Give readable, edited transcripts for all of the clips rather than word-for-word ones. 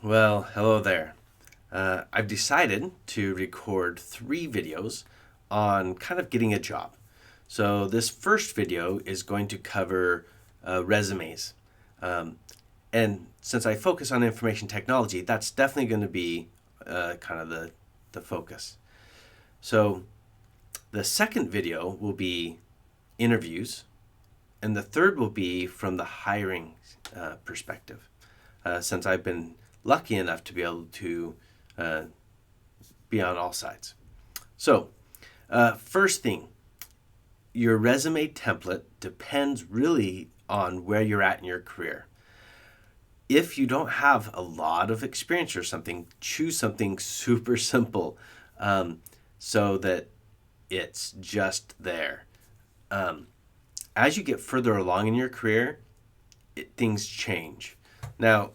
Well, hello there. I've decided to record 3 videos on kind of getting a job. So, this first video is going to cover resumes. Um, and since I focus on information technology, that's definitely going to be kind of the focus. So, the second video will be interviews, and the third will be from the hiring perspective. Since I've been lucky enough to be able to uh, be on all sides. So, first thing, your resume template depends really on where you're at in your career. If you don't have a lot of experience or something, choose something super simple um, so that it's just there. Um, as you get further along in your career, things change. Now,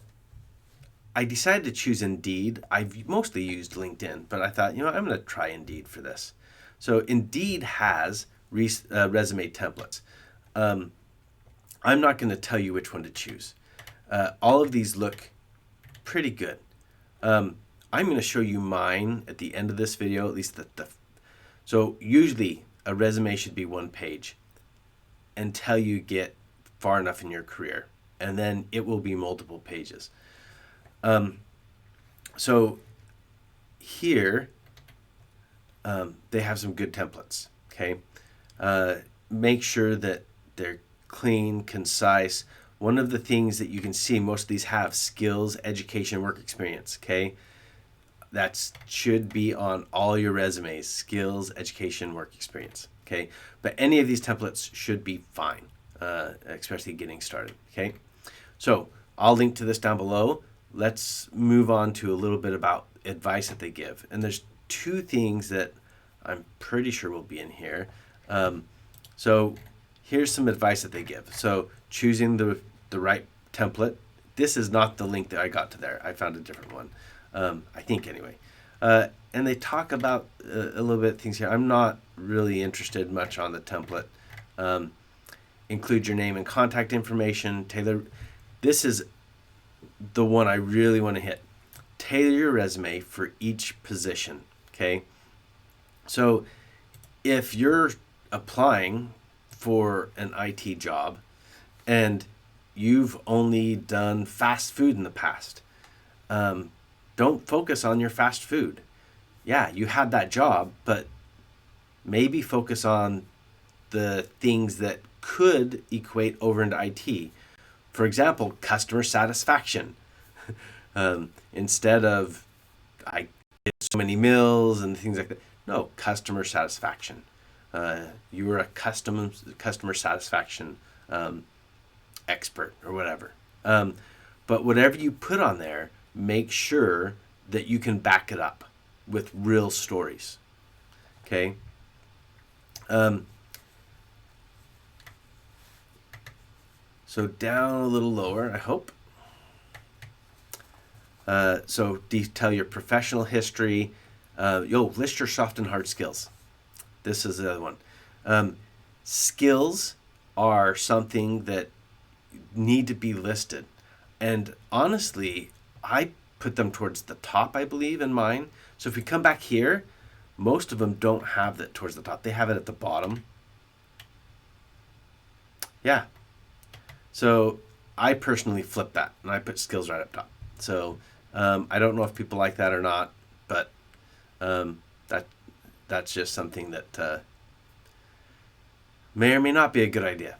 I decided to choose Indeed. I've mostly used LinkedIn, but I thought, I'm going to try Indeed for this. So Indeed has resume templates. Um, I'm not going to tell you which one to choose. All of these look pretty good. I'm going to show you mine at the end of this video, at least so usually a resume should be 1 page until you get far enough in your career, and then it will be multiple pages. So here, they have some good templates. Okay, make sure that they're clean, concise. One of the things that you can see, most of these have skills, education, work experience. Okay, that should be on all your resumes: skills, education, work experience. Okay, but any of these templates should be fine, especially getting started. Okay, so I'll link to this down below. Let's move on to a little bit about advice that they give. And there's 2 things that I'm pretty sure will be in here. So here's some advice that they give. So choosing the right template. This is not the link that I got to there. I found a different one, I think anyway. And they talk about a little bit of things here. I'm not really interested much on the template. Include your name and contact information. Taylor, this is the one I really want to hit. Tailor your resume for each position. Okay. So if you're applying for an IT job and you've only done fast food in the past, don't focus on your fast food. Yeah, you had that job, but maybe focus on the things that could equate over into IT. For example, customer satisfaction. Instead of I get so many meals and things like that. No, customer satisfaction. You were a customer satisfaction expert or whatever. But whatever you put on there, make sure that you can back it up with real stories. Okay. So down a little lower, I hope. So detail your professional history. List your soft and hard skills. This is the other one. Skills are something that need to be listed. And honestly, I put them towards the top, I believe, in mine. So if we come back here, most of them don't have that towards the top. They have it at the bottom. Yeah. So I personally flip that and I put skills right up top. So I don't know if people like that or not, but that that's just something that may or may not be a good idea.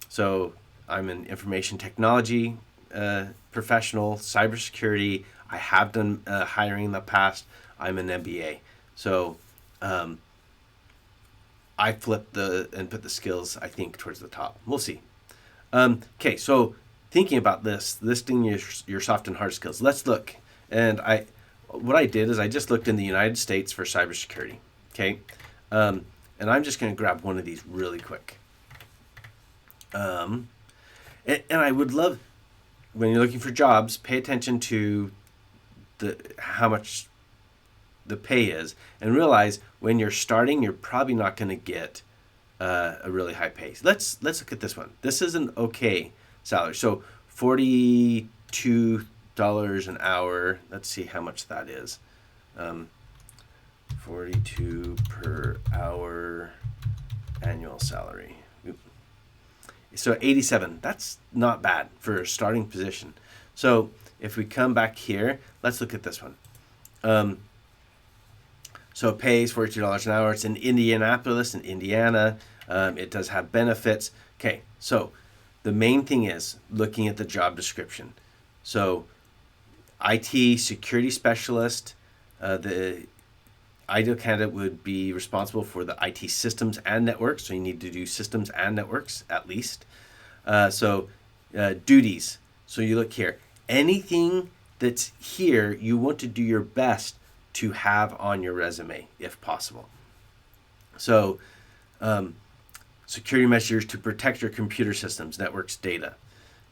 So I'm an information technology professional, cybersecurity. I have done hiring in the past. I'm an MBA. So I flip and put the skills, I think, towards the top. We'll see. Okay, so thinking about this, listing your soft and hard skills. Let's look. And what I did is I just looked in the United States for cybersecurity. Okay, and I'm just going to grab one of these really quick. And I would love, when you're looking for jobs, pay attention to how much the pay is, and realize when you're starting, you're probably not going to get a really high pay. Let's look at this one. This is an okay salary. So 42 an hour. Let's see how much that is. 42 per hour annual salary. Oop. So 87, that's not bad for a starting position. So if we come back here, let's look at this one. So it pays $42 an hour. It's in Indianapolis, in Indiana. It does have benefits. Okay, so the main thing is looking at the job description. So IT security specialist, the ideal candidate would be responsible for the IT systems and networks. So you need to do systems and networks at least. Duties. So you look here. Anything that's here, you want to do your best to have on your resume if possible. So security measures to protect your computer systems, networks, data,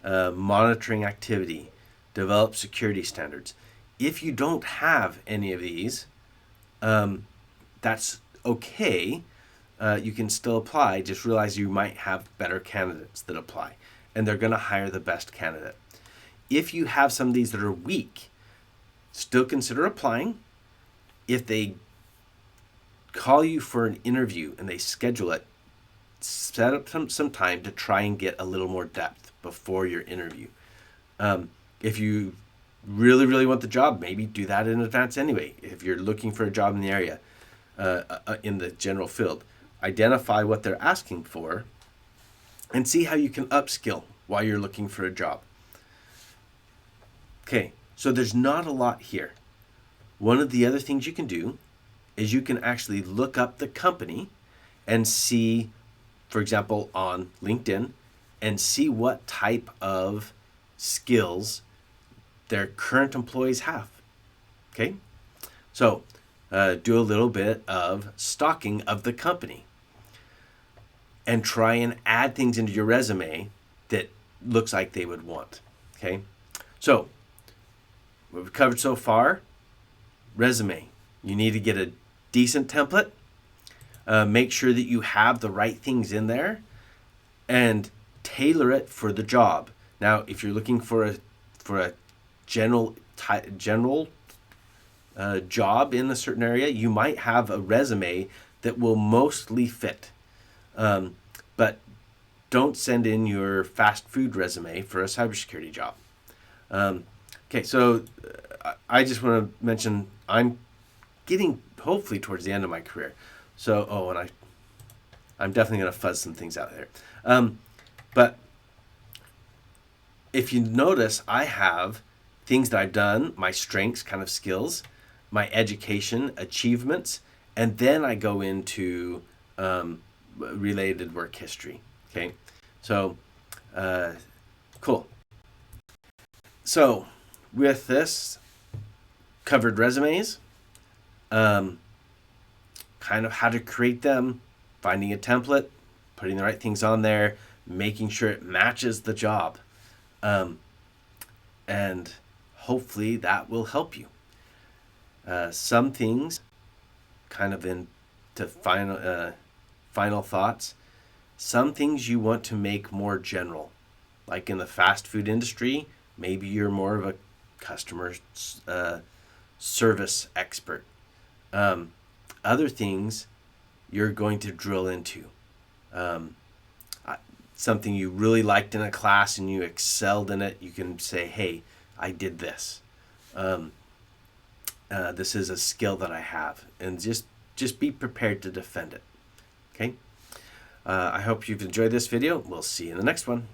monitoring activity, develop security standards. If you don't have any of these, that's okay. You can still apply. Just realize you might have better candidates that apply, and they're going to hire the best candidate. If you have some of these that are weak, still consider applying. If they call you for an interview and they schedule it, set up some time to try and get a little more depth before your interview. If you really, really want the job, maybe do that in advance anyway. If you're looking for a job in the area, in the general field, identify what they're asking for and see how you can upskill while you're looking for a job. Okay, so there's not a lot here. One of the other things you can do is you can actually look up the company and see, for example, on LinkedIn, and see what type of skills their current employees have. Okay, so do a little bit of stalking of the company and try and add things into your resume that looks like they would want. Okay, so what we've covered so far: resume. You need to get a decent template. Make sure that you have the right things in there and tailor it for the job. Now, if you're looking for a general job in a certain area, you might have a resume that will mostly fit. But don't send in your fast food resume for a cybersecurity job. Okay, so I just want to mention I'm getting hopefully towards the end of my career. So, I'm definitely going to fuzz some things out there. But if you notice, I have things that I've done, my strengths, kind of skills, my education, achievements, and then I go into related work history. Okay, so cool. So with this, covered resumes, kind of how to create them, finding a template, putting the right things on there, making sure it matches the job. And hopefully that will help you. Some things, kind of into final thoughts, some things you want to make more general. Like in the fast food industry, maybe you're more of a customer service expert. Other things you're going to drill into. Something you really liked in a class and you excelled in it, you can say, hey, I did this. This is a skill that I have. And just be prepared to defend it. Okay? I hope you've enjoyed this video. We'll see you in the next one.